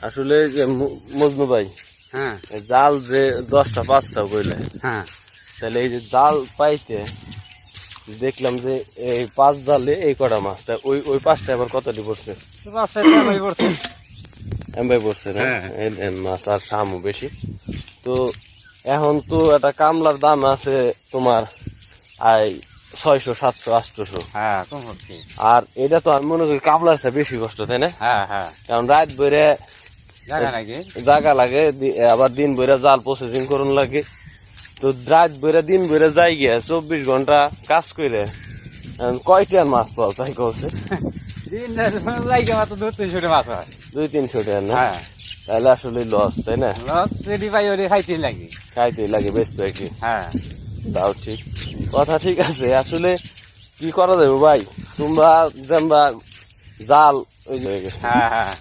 আসলে যে মজনু ভাই, হ্যাঁ জাল যে 10টা পাঁচটা বইলে, হ্যাঁ তাহলে এই যে জাল পাইতে দেখলাম যে এই 5 জালে এই কটা মাছ, তা ওই ওই 5টা আবার কতটি পড়ছে? এমবাই পড়ছে না? হ্যাঁ। এই দেন মাছ আর সামও বেশি। তো এখন তো একটা কামলার দাম আছে তোমার 600 700 800। হ্যাঁ কম হচ্ছে। আর এটা তো আমি মনে করি কামলার চেয়ে বেশি কষ্ট, তাই না? হ্যাঁ হ্যাঁ কারণ রাত বইরে জায়গা নাকি জায়গা লাগে, আবার দিন বইরা জাল প্রসেসিং করুন লাগে। তো রাত বইরা দিন বইরা যাই গিয়া 24 ঘন্টা কাজ করে কয়টার মাছ পাও তাই কছে? দিন জায়গা মাত্র 200-300 মাছ হয়। 200-300 টাকা না? হ্যাঁ তাহলে আসলে লস, তাই না? লস যদি পাই ওরে খাইতেই লাগে। খাইতেই লাগে বেচতে কি? হ্যাঁ তাও ঠিক কথা, ঠিক আছে। আসলে কি করা যাবে ভাই, তোমরা জাল ওই যে হ্যাঁ হ্যাঁ